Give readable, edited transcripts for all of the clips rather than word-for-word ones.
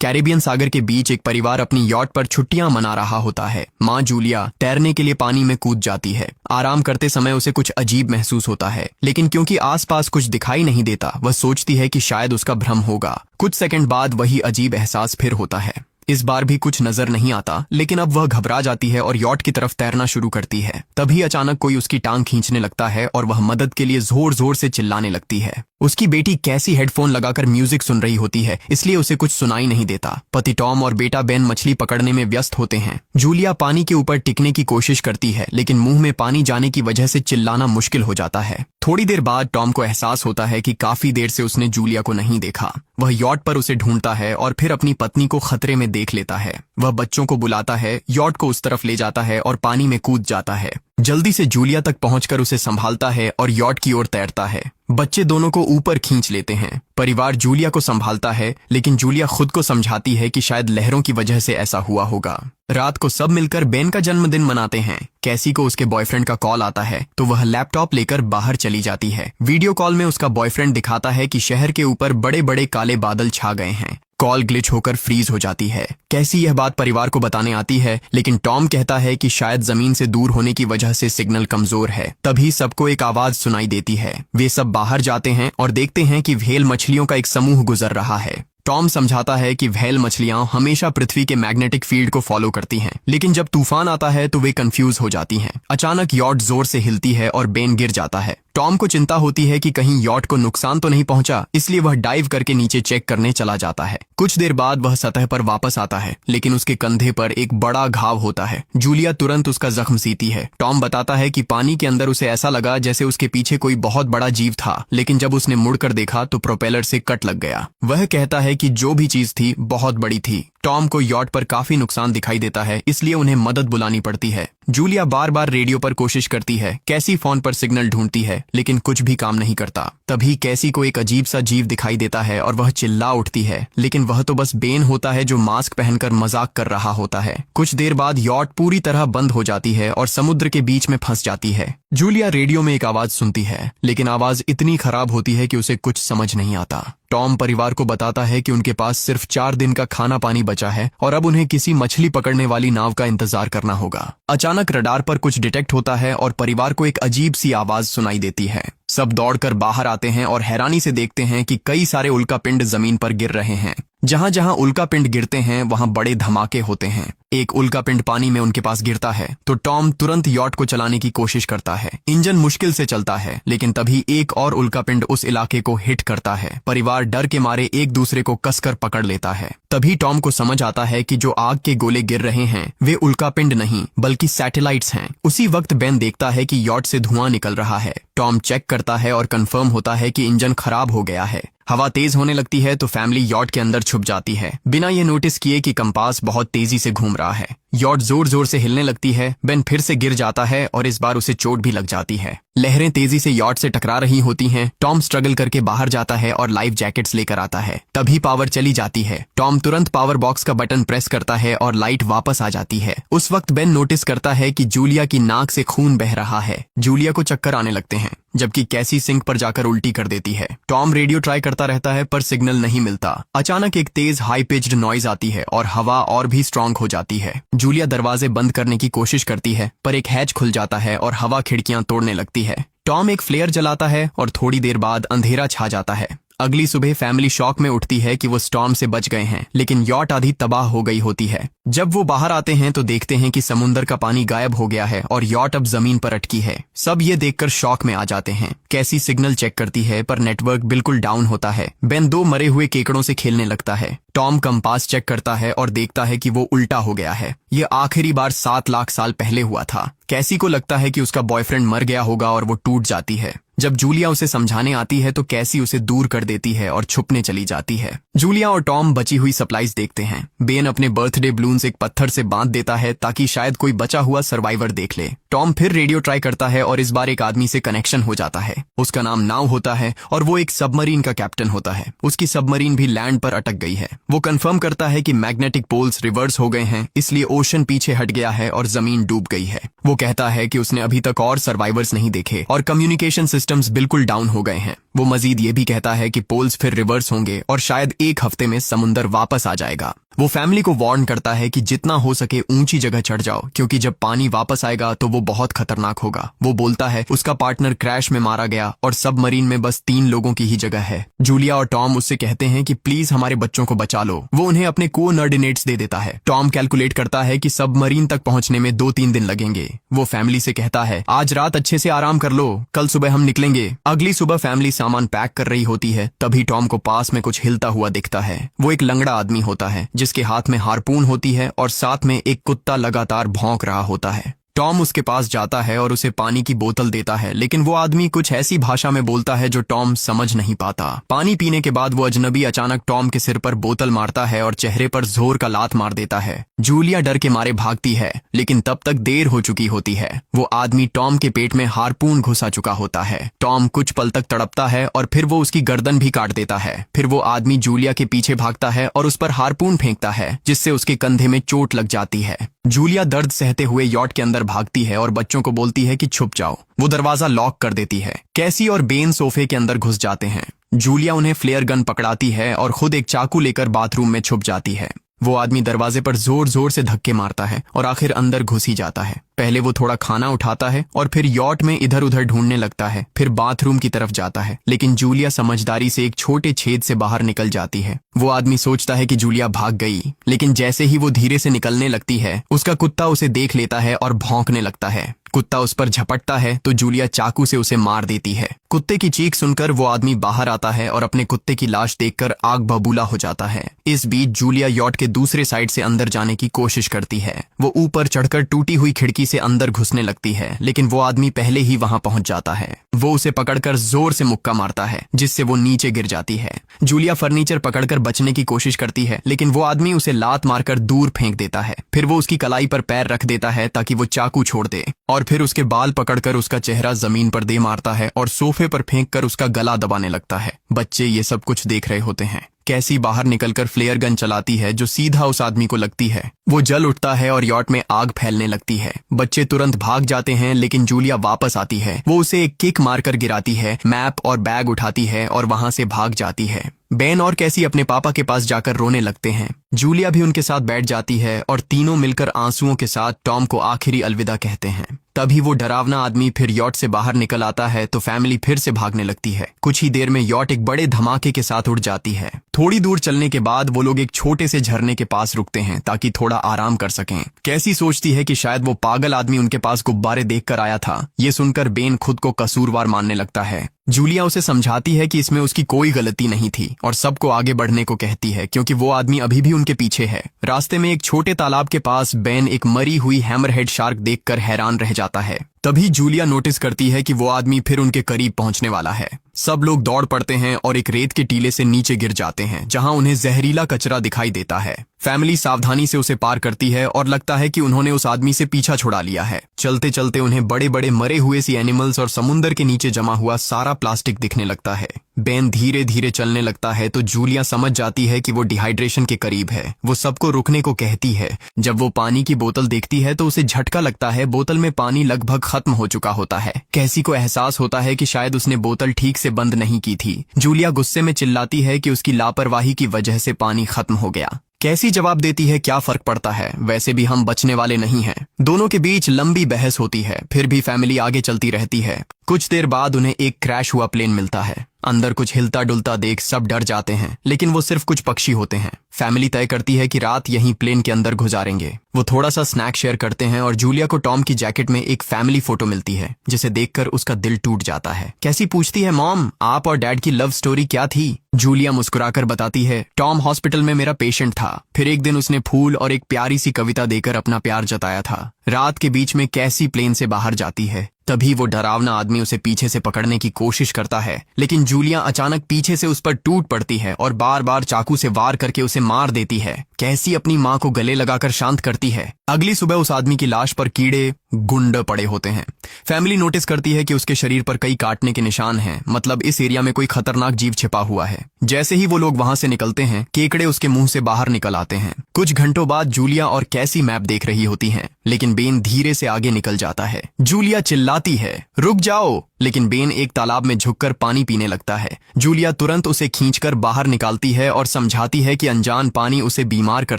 Caribbean सागर के बीच एक परिवार अपनी यॉट पर छुट्टियां मना रहा होता है। माँ जूलिया तैरने के लिए पानी में कूद जाती है। आराम करते समय उसे कुछ अजीब महसूस होता है, लेकिन क्योंकि आसपास कुछ दिखाई नहीं देता, वह सोचती है कि शायद उसका भ्रम होगा। कुछ सेकंड बाद वही अजीब एहसास फिर होता है। इस बार भी कुछ नजर नहीं आता, लेकिन अब वह घबरा जाती है और यॉट की तरफ तैरना शुरू करती है। तभी अचानक कोई उसकी टांग खींचने लगता है और वह मदद के लिए जोर जोर से चिल्लाने लगती है। उसकी बेटी कैसी हेडफोन लगाकर म्यूजिक सुन रही होती है, इसलिए उसे कुछ सुनाई नहीं देता। पति टॉम और बेटा बेन मछली पकड़ने में व्यस्त होते हैं। जूलिया पानी के ऊपर टिकने की कोशिश करती है, लेकिन मुंह में पानी जाने की वजह से चिल्लाना मुश्किल हो जाता है। थोड़ी देर बाद टॉम को एहसास होता है कि काफी देर से उसने जूलिया को नहीं देखा। वह यॉट पर उसे ढूंढता है और फिर अपनी पत्नी को खतरे में देख लेता है। वह बच्चों को बुलाता है, यॉट को उस तरफ ले जाता है और पानी में कूद जाता है। जल्दी से जूलिया तक पहुंचकर उसे संभालता है और यॉट की ओर तैरता है। बच्चे दोनों को ऊपर खींच लेते हैं। परिवार जूलिया को संभालता है, लेकिन जूलिया खुद को समझाती है कि शायद लहरों की वजह से ऐसा हुआ होगा। रात को सब मिलकर बेन का जन्मदिन मनाते हैं। कैसी को उसके बॉयफ्रेंड का कॉल आता है, तो वह लैपटॉप लेकर बाहर चली जाती है। वीडियो कॉल में उसका बॉयफ्रेंड दिखाता है कि शहर के ऊपर बड़े बड़े काले बादल छा गए हैं। कॉल ग्लिच होकर फ्रीज हो जाती है। कैसी यह बात परिवार को बताने आती है, लेकिन टॉम कहता है कि शायद जमीन से दूर होने की वजह से सिग्नल कमजोर है। तभी सबको एक आवाज सुनाई देती है। वे सब बाहर जाते हैं और देखते हैं कि व्हेल मछलियों का एक समूह गुजर रहा है। टॉम समझाता है कि व्हेल मछलियां हमेशा पृथ्वी के मैग्नेटिक फील्ड को फॉलो करती हैं, लेकिन जब तूफान आता है तो वे कंफ्यूज हो जाती हैं। अचानक यॉट जोर से हिलती है और बेन गिर जाता है। टॉम को चिंता होती है कि कहीं यॉट को नुकसान तो नहीं पहुंचा, इसलिए वह डाइव करके नीचे चेक करने चला जाता है। कुछ देर बाद वह सतह पर वापस आता है, लेकिन उसके कंधे पर एक बड़ा घाव होता है। जूलिया तुरंत उसका जख्म सीती है। टॉम बताता है कि पानी के अंदर उसे ऐसा लगा जैसे उसके पीछे कोई बहुत बड़ा जीव था, लेकिन जब उसने मुड़कर देखा तो प्रोपेलर से कट लग गया। वह कहता है कि जो भी चीज थी बहुत बड़ी थी। टॉम को यॉट पर काफी नुकसान दिखाई देता है, इसलिए उन्हें मदद बुलानी पड़ती है। जूलिया बार बार रेडियो पर कोशिश करती है। कैसी फोन पर सिग्नल ढूंढती है, लेकिन कुछ भी काम नहीं करता। तभी कैसी को एक अजीब सा जीव दिखाई देता है और वह चिल्ला उठती है, लेकिन वह तो बस बेन होता है जो मास्क पहनकर मजाक कर रहा होता है। कुछ देर बाद यॉट पूरी तरह बंद हो जाती है और समुद्र के बीच में फंस जाती है। जूलिया रेडियो में एक आवाज सुनती है, लेकिन आवाज इतनी खराब होती है कि उसे कुछ समझ नहीं आता। टॉम परिवार को बताता है कि उनके पास सिर्फ 4 दिन का खाना पानी बचा है और अब उन्हें किसी मछली पकड़ने वाली नाव का इंतजार करना होगा। अचानक रडार पर कुछ डिटेक्ट होता है और परिवार को एक अजीब सी आवाज सुनाई देती है। सब दौड़कर बाहर आते हैं और हैरानी से देखते हैं कि कई सारे उल्कापिंड जमीन पर गिर रहे हैं। जहां जहां उल्कापिंड गिरते हैं वहां बड़े धमाके होते हैं। एक उल्कापिंड पानी में उनके पास गिरता है तो टॉम तुरंत यॉट को चलाने की कोशिश करता है। इंजन मुश्किल से चलता है, लेकिन तभी एक और उल्कापिंड उस इलाके को हिट करता है। परिवार डर के मारे एक दूसरे को कसकर पकड़ लेता है। तभी टॉम को समझ आता है कि जो आग के गोले गिर रहे हैं वे उल्कापिंड नहीं बल्कि सैटेलाइट्स हैं। उसी वक्त बेन देखता है कि यॉट से धुआं निकल रहा है। टॉम चेक करता है और कंफर्म होता है कि इंजन खराब हो गया है। हवा तेज होने लगती है तो फैमिली यॉट के अंदर छुप जाती है, बिना ये नोटिस किए कि कंपास बहुत तेजी से घूम रहा है। यॉट जोर जोर से हिलने लगती है। बेन फिर से गिर जाता है और इस बार उसे चोट भी लग जाती है। लहरें तेजी से यॉट से टकरा रही होती हैं। टॉम स्ट्रगल करके बाहर जाता है और लाइफ जैकेट्स लेकर आता है। तभी पावर चली जाती है। टॉम तुरंत पावर बॉक्स का बटन प्रेस करता है और लाइट वापस आ जाती है। उस वक्त बेन नोटिस करता है कि जूलिया की नाक से खून बह रहा है। जूलिया को चक्कर आने लगते हैं, जबकि कैसी सिंक पर जाकर उल्टी कर देती है। टॉम रेडियो ट्राई करता रहता है पर सिग्नल नहीं मिलता। अचानक एक तेज हाई पिच्ड नॉइज आती है और हवा और भी स्ट्रांग हो जाती है। जूलिया दरवाजे बंद करने की कोशिश करती है, पर एक हैच खुल जाता है और हवा खिड़कियां तोड़ने लगती है। टॉम एक फ्लेयर जलाता है और थोड़ी देर बाद अंधेरा छा जाता है। अगली सुबह फैमिली शॉक में उठती है कि वो स्टॉर्म से बच गए हैं, लेकिन यॉट आधी तबाह हो गई होती है। जब वो बाहर आते हैं तो देखते हैं कि समुद्र का पानी गायब हो गया है और यॉट अब जमीन पर अटकी है। सब ये देखकर शॉक में आ जाते हैं। कैसी सिग्नल चेक करती है पर नेटवर्क बिल्कुल डाउन होता है। बेन 2 मरे हुए केकड़ों से खेलने लगता है। टॉम कंपास चेक करता है और देखता है कि वो उल्टा हो गया है। ये आखिरी बार 7 लाख साल पहले हुआ था। कैसी को लगता है कि उसका बॉयफ्रेंड मर गया होगा और वो टूट जाती है। जब जूलिया उसे समझाने आती है तो कैसी उसे दूर कर देती है और छुपने चली जाती है। जूलिया और टॉम बची हुई सप्लाईज देखते हैं। बेन अपने बर्थडे बलून्स एक पत्थर से बांध देता है ताकि शायद कोई बचा हुआ सर्वाइवर देख ले। टॉम फिर रेडियो ट्राई करता है और इस बार एक आदमी से कनेक्शन हो जाता है। उसका नाम नाव होता है और वो एक सबमरीन का कैप्टन होता है। उसकी सबमरीन भी लैंड पर अटक गई है। वो कंफर्म करता है कि मैग्नेटिक पोल्स रिवर्स हो गए हैं, इसलिए ओशन पीछे हट गया है और जमीन डूब गई है। वो कहता है कि उसने अभी तक और सर्वाइवर्स नहीं देखे और कम्युनिकेशन सिस्टम सिस्टम्स बिल्कुल डाउन हो गए हैं। वो मजीद ये भी कहता है कि पोल्स फिर रिवर्स होंगे और शायद एक हफ्ते में समुंदर वापस आ जाएगा। वो फैमिली को वार्न करता है कि जितना हो सके ऊंची जगह चढ़ जाओ, क्योंकि जब पानी वापस आएगा तो वो बहुत खतरनाक होगा। वो बोलता है उसका पार्टनर क्रैश में मारा गया और सबमरीन में बस 3 लोगों की ही जगह है। जूलिया और टॉम उससे कहते हैं कि प्लीज हमारे बच्चों को बचा लो। वो उन्हें अपने कोऑर्डिनेट्स दे देता है। टॉम कैलकुलेट करता है कि सबमरीन तक पहुंचने में 2-3 दिन लगेंगे। वो फैमिली से कहता है आज रात अच्छे से आराम कर लो, कल सुबह हम निकलेंगे। अगली सुबह फैमिली सामान पैक कर रही होती है, तभी टॉम को पास में कुछ हिलता हुआ दिखता है। वो एक लंगड़ा आदमी होता है जिसके हाथ में हारपून होती है और साथ में एक कुत्ता लगातार भौंक रहा होता है। टॉम उसके पास जाता है और उसे पानी की बोतल देता है, लेकिन वो आदमी कुछ ऐसी भाषा में बोलता है जो टॉम समझ नहीं पाता। पानी पीने के बाद वो अजनबी अचानक टॉम के सिर पर बोतल मारता है और चेहरे पर जोर का लात मार देता है। जूलिया डर के मारे भागती है, लेकिन तब तक देर हो चुकी होती है। वो आदमी टॉम के पेट में हारपून घुसा चुका होता है। टॉम कुछ पल तक तड़पता है और फिर वो उसकी गर्दन भी काट देता है। फिर वो आदमी जूलिया के पीछे भागता है और उस पर हारपून फेंकता है, जिससे उसके कंधे में चोट लग जाती है। जूलिया दर्द सहते हुए यॉट के अंदर भागती है और बच्चों को बोलती है कि छुप जाओ। वो दरवाजा लॉक कर देती है। कैसी और बेन सोफे के अंदर घुस जाते हैं। जूलिया उन्हें फ्लेयर गन पकड़ाती है और खुद एक चाकू लेकर बाथरूम में छुप जाती है। वो आदमी दरवाजे पर जोर जोर से धक्के मारता है और आखिर अंदर घुस ही जाता है। पहले वो थोड़ा खाना उठाता है और फिर यॉट में इधर उधर ढूंढने लगता है, फिर बाथरूम की तरफ जाता है, लेकिन जूलिया समझदारी से एक छोटे छेद से बाहर निकल जाती है। वो आदमी सोचता है कि जूलिया भाग गई, लेकिन जैसे ही वो धीरे से निकलने लगती है, उसका कुत्ता उसे देख लेता है और भौंकने लगता है। कुत्ता उस पर झपटता है तो जूलिया चाकू से उसे मार देती है। कुत्ते की चीख सुनकर वो आदमी बाहर आता है और अपने कुत्ते की लाश देखकर आग बबूला हो जाता है। इस बीच जूलिया यॉट के दूसरे साइड से अंदर जाने की कोशिश करती है। वो ऊपर चढ़कर टूटी हुई खिड़की से अंदर घुसने लगती है, लेकिन वो आदमी पहले ही वहां पहुंच जाता है। वो उसे पकड़कर जोर से मुक्का मारता है, जिससे वो नीचे गिर जाती है। जूलिया फर्नीचर पकड़कर बचने की कोशिश करती है, लेकिन वो आदमी उसे लात मारकर दूर फेंक देता है। फिर वो उसकी कलाई पर पैर रख देता है ताकि वो चाकू छोड़ दे, और फिर उसके बाल पकड़कर उसका चेहरा जमीन पर दे मारता है और सोफे पर फेंककर उसका गला दबाने लगता है। बच्चे ये सब कुछ देख रहे होते हैं। कैसी बाहर निकलकर फ्लेयर गन चलाती है जो सीधा उस आदमी को लगती है। वो जल उठता है और यॉट में आग फैलने लगती है। बच्चे तुरंत भाग जाते हैं, लेकिन जूलिया वापस आती है। वो उसे एक किक मारकर गिराती है, मैप और बैग उठाती है और वहां से भाग जाती है। बेन और कैसी अपने पापा के पास जाकर रोने लगते हैं। जूलिया भी उनके साथ बैठ जाती है और तीनों मिलकर आंसुओं के साथ टॉम को आखिरी अलविदा कहते हैं। तभी वो डरावना आदमी फिर यॉट से बाहर निकल आता है तो फैमिली फिर से भागने लगती है। कुछ ही देर में यॉट एक बड़े धमाके के साथ उड़ जाती है। थोड़ी दूर चलने के बाद वो लोग एक छोटे से झरने के पास रुकते हैं ताकि थोड़ा आराम कर सकें। कैसी सोचती है कि शायद वो पागल आदमी उनके पास गुब्बारे देखकर आया था। ये सुनकर बेन खुद को कसूरवार मानने लगता है। जूलिया उसे समझाती है कि इसमें उसकी कोई गलती नहीं थी और सबको आगे बढ़ने को कहती है, क्योंकि वो आदमी अभी भी उनके पीछे है। रास्ते में एक छोटे तालाब के पास बेन एक मरी हुई हैमरहेड शार्क देखकर हैरान रह जाता है। तभी जूलिया नोटिस करती है कि वो आदमी फिर उनके करीब पहुंचने वाला है। सब लोग दौड़ पड़ते हैं और एक रेत के टीले से नीचे गिर जाते हैं, जहां उन्हें जहरीला कचरा दिखाई देता है। फैमिली सावधानी से उसे पार करती है और लगता है कि उन्होंने उस आदमी से पीछा छुड़ा लिया है। चलते चलते उन्हें बड़े बड़े मरे हुए सी एनिमल्स और समुंदर के नीचे जमा हुआ सारा प्लास्टिक दिखने लगता है। बेन धीरे धीरे चलने लगता है तो जूलिया समझ जाती है कि वो डिहाइड्रेशन के करीब है। वो सबको रुकने को कहती है। जब वो पानी की बोतल देखती है तो उसे झटका लगता है। बोतल में पानी लगभग खत्म हो चुका होता है। कैसी को एहसास होता है कि शायद उसने बोतल ठीक से बंद नहीं की थी। जूलिया गुस्से में चिल्लाती है कि उसकी लापरवाही की वजह से पानी खत्म हो गया। कैसी जवाब देती है, क्या फर्क पड़ता है, वैसे भी हम बचने वाले नहीं हैं। दोनों के बीच लंबी बहस होती है, फिर भी फैमिली आगे चलती रहती है। कुछ देर बाद उन्हें एक क्रैश हुआ प्लेन मिलता है। अंदर कुछ हिलता डुलता देख सब डर जाते हैं, लेकिन वो सिर्फ कुछ पक्षी होते हैं। फैमिली तय करती है कि रात यहीं प्लेन के अंदर गुजारेंगे। वो थोड़ा सा स्नैक शेयर करते हैं और जूलिया को टॉम की जैकेट में एक फैमिली फोटो मिलती है, जिसे देखकर उसका दिल टूट जाता है। कैसी पूछती है, मॉम आप और डैड की लव स्टोरी क्या थी? जूलिया मुस्कुराकर बताती है, टॉम हॉस्पिटल में मेरा पेशेंट था। फिर एक दिन उसने फूल और एक प्यारी सी कविता देकर अपना प्यार जताया था। रात के बीच में कैसी प्लेन से बाहर जाती है। तभी वो डरावना आदमी उसे पीछे से पकड़ने की कोशिश करता है, लेकिन जूलिया अचानक पीछे से उस पर टूट पड़ती है और बार बार चाकू से वार करके उसे मार देती है। कैसी अपनी माँ को गले लगाकर शांत करती है। अगली सुबह उस आदमी की लाश पर कीड़े गुंड पड़े होते हैं। फैमिली नोटिस करती है कि उसके शरीर पर कई काटने के निशान हैं, मतलब इस एरिया में कोई खतरनाक जीव छिपा हुआ है। जैसे ही वो लोग वहां से निकलते हैं, केकड़े उसके मुंह से बाहर निकल आते हैं। कुछ घंटों बाद जूलिया और कैसी मैप देख रही होती हैं, लेकिन बेन धीरे से आगे निकल जाता है। जूलिया चिल्लाती है, रुक जाओ, लेकिन बेन एक तालाब में झुककर पानी पीने लगता है। जूलिया तुरंत उसे खींचकर बाहर निकालती है और समझाती है कि अनजान पानी उसे बीमार कर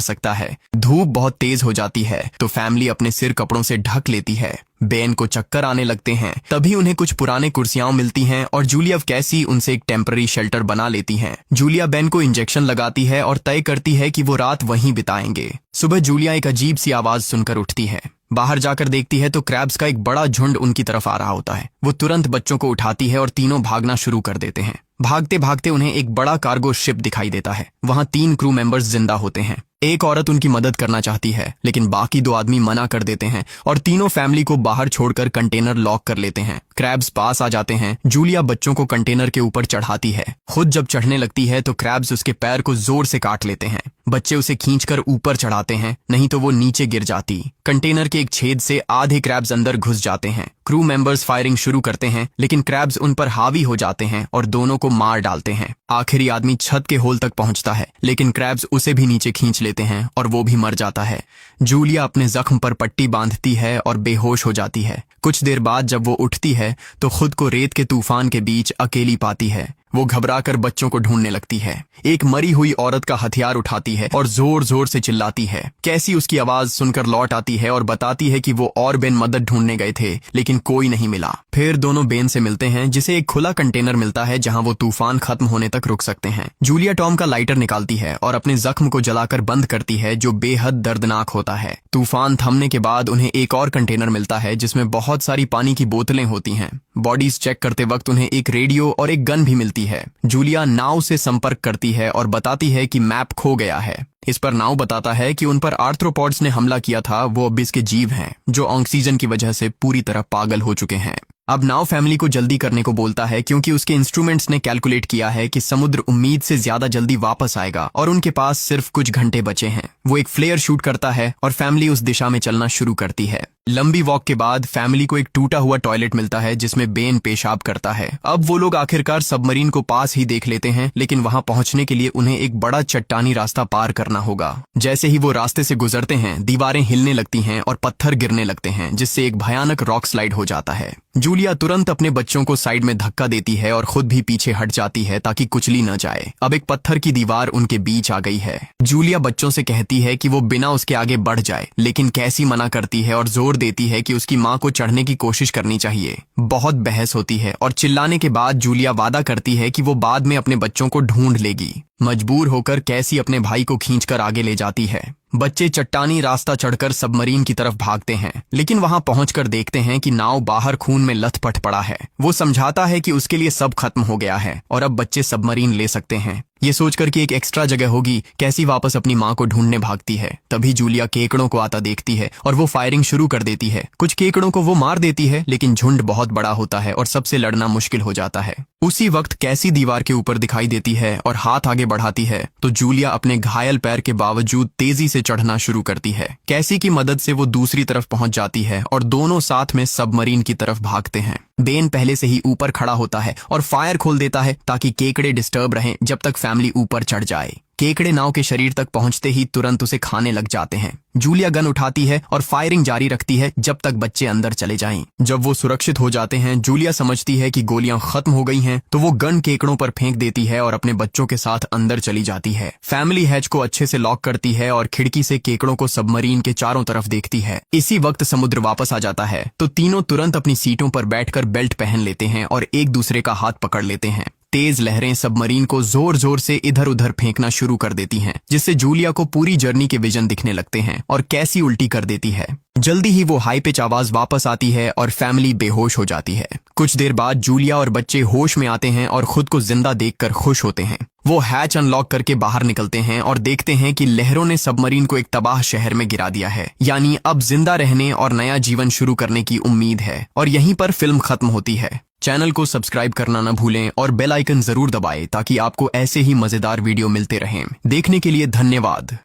सकता है। धूप बहुत तेज हो जाती है तो फैमिली अपने सिर कपड़ों से ढक लेती है। बेन को चक्कर आने लगते हैं। तभी उन्हें कुछ पुराने कुर्सियां मिलती हैं और जूलिया कैसी उनसे एक टेम्पररी शेल्टर बना लेती हैं। जूलिया बेन को इंजेक्शन लगाती है और तय करती है कि वो रात वहीं बिताएंगे। सुबह जूलिया एक अजीब सी आवाज सुनकर उठती है। बाहर जाकर देखती है तो क्रैब्स का एक बड़ा झुंड उनकी तरफ आ रहा होता है। वो तुरंत बच्चों को उठाती है और तीनों भागना शुरू कर देते हैं। भागते भागते उन्हें एक बड़ा कार्गो शिप दिखाई देता है। वहां 3 क्रू मेंबर्स जिंदा होते हैं। एक औरत उनकी मदद करना चाहती है लेकिन बाकी 2 आदमी मना कर देते हैं और तीनों फैमिली को बाहर छोड़कर कंटेनर लॉक कर लेते हैं। क्रैब्स पास आ जाते हैं। जूलिया बच्चों को कंटेनर के ऊपर चढ़ाती है। खुद जब चढ़ने लगती है तो क्रैब्स उसके पैर को जोर से काट लेते हैं। बच्चे उसे खींचकर ऊपर चढ़ाते हैं, नहीं तो वो नीचे गिर जाती। कंटेनर के एक छेद से आधे क्रैब्स अंदर घुस जाते हैं। क्रू मेंबर्स फायरिंग शुरू करते हैं लेकिन क्रैब्स उन पर हावी हो जाते हैं और दोनों को मार डालते हैं। आखिरी आदमी छत के होल तक पहुंचता है लेकिन क्रैब्स उसे भी नीचे खींच लेते हैं और वो भी मर जाता है। जूलिया अपने जख्म पर पट्टी बांधती है और बेहोश हो जाती है। कुछ देर बाद जब वो उठती है तो खुद को रेत के तूफान के बीच अकेली पाती है। वो घबराकर बच्चों को ढूंढने लगती है। एक मरी हुई औरत का हथियार उठाती है और जोर जोर से चिल्लाती है। कैसी उसकी आवाज सुनकर लौट आती है और बताती है कि वो और बेन मदद ढूंढने गए थे लेकिन कोई नहीं मिला। फिर दोनों बेन से मिलते हैं जिसे एक खुला कंटेनर मिलता है जहां वो तूफान खत्म होने तक रुक सकते हैं। जूलिया टॉम का लाइटर निकालती है और अपने जख्म को जलाकर बंद करती है जो बेहद दर्दनाक होता है। तूफान थमने के बाद उन्हें एक और कंटेनर मिलता है जिसमें बहुत सारी पानी की बोतलें होती हैं। बॉडीज चेक करते वक्त उन्हें एक रेडियो और एक गन भी मिलती है। जूलिया नाव से संपर्क करती है और बताती है कि मैप खो गया है। इस पर नाव बताता है कि उन पर आर्थ्रोपॉड्स ने हमला किया था, वो अब इसके जीव हैं जो ऑक्सीजन की वजह से पूरी तरह पागल हो चुके हैं। अब नाव फैमिली को जल्दी करने को बोलता है क्योंकि उसके इंस्ट्रूमेंट्स ने कैलकुलेट किया है कि समुद्र उम्मीद से ज्यादा जल्दी वापस आएगा और उनके पास सिर्फ कुछ घंटे बचे हैं। वो एक फ्लेयर शूट करता है और फैमिली उस दिशा में चलना शुरू करती है। लंबी वॉक के बाद फैमिली को एक टूटा हुआ टॉयलेट मिलता है जिसमें बेन पेशाब करता है। अब वो लोग आखिरकार सबमरीन को पास ही देख लेते हैं लेकिन वहां पहुंचने के लिए उन्हें एक बड़ा चट्टानी रास्ता पार करना होगा। जैसे ही वो रास्ते से गुजरते हैं दीवारें हिलने लगती हैं और पत्थर गिरने लगते हैं जिससे एक भयानक रॉक स्लाइड हो जाता है। जूलिया तुरंत अपने बच्चों को साइड में धक्का देती है और खुद भी पीछे हट जाती है ताकि कुचली न जाए। अब एक पत्थर की दीवार उनके बीच आ गई है। जूलिया बच्चों से कहती है कि वो बिना उसके आगे बढ़ जाए लेकिन कैसी मना करती है और जोर देती है कि उसकी माँ को चढ़ने की कोशिश करनी चाहिए। बहुत बहस होती है और चिल्लाने के बाद जूलिया वादा करती है कि वो बाद में अपने बच्चों को ढूंढ लेगी। मजबूर होकर कैसी अपने भाई को खींचकर आगे ले जाती है। बच्चे चट्टानी रास्ता चढ़कर सबमरीन की तरफ भागते हैं लेकिन वहां पहुंचकर देखते हैं कि नाव बाहर खून में लथपथ पड़ा है। वो समझाता है कि उसके लिए सब खत्म हो गया है और अब बच्चे सबमरीन ले सकते हैं। ये सोचकर कि एक एक्स्ट्रा जगह होगी कैसी वापस अपनी माँ को ढूंढने भागती है। तभी जूलिया केकड़ों को आता देखती है और वो फायरिंग शुरू कर देती है। कुछ केकड़ों को वो मार देती है लेकिन झुंड बहुत बड़ा होता है और सबसे लड़ना मुश्किल हो जाता है। उसी वक्त कैसी दीवार के ऊपर दिखाई देती है और हाथ आगे बढ़ाती है तो जूलिया अपने घायल पैर के बावजूद तेजी से चढ़ना शुरू करती है। कैसी की मदद से वो दूसरी तरफ पहुंच जाती है और दोनों साथ में सबमरीन की तरफ भागते हैं। बेन पहले से ही ऊपर खड़ा होता है और फायर खोल देता है ताकि केकड़े डिस्टर्ब रहें जब तक फैमिली ऊपर चढ़ जाए। केकड़े नाव के शरीर तक पहुंचते ही तुरंत उसे खाने लग जाते हैं। जूलिया गन उठाती है और फायरिंग जारी रखती है जब तक बच्चे अंदर चले जाएं। जब वो सुरक्षित हो जाते हैं जूलिया समझती है कि गोलियां खत्म हो गई हैं तो वो गन केकड़ों पर फेंक देती है और अपने बच्चों के साथ अंदर चली जाती है। फैमिली हैच को अच्छे से लॉक करती है और खिड़की से केकड़ों को सबमरीन के चारों तरफ देखती है। इसी वक्त समुद्र वापस आ जाता है तो तीनों तुरंत अपनी सीटों पर बैठकर बेल्ट पहन लेते हैं और एक दूसरे का हाथ पकड़ लेते हैं। तेज लहरें सबमरीन को जोर जोर से इधर उधर फेंकना शुरू कर देती हैं जिससे जूलिया को पूरी जर्नी के विजन दिखने लगते हैं और कैसी उल्टी कर देती है। जल्दी ही वो हाई पिच आवाज वापस आती है और फैमिली बेहोश हो जाती है। कुछ देर बाद जूलिया और बच्चे होश में आते हैं और खुद को जिंदा देखकर खुश होते हैं। वो हैच अनलॉक करके बाहर निकलते हैं और देखते हैं कि लहरों ने सबमरीन को एक तबाह शहर में गिरा दिया है। यानी अब जिंदा रहने और नया जीवन शुरू करने की उम्मीद है। और यहीं पर फिल्म खत्म होती है। चैनल को सब्सक्राइब करना न भूलें और बेल आइकन जरूर दबाएं ताकि आपको ऐसे ही मजेदार वीडियो मिलते रहें। देखने के लिए धन्यवाद।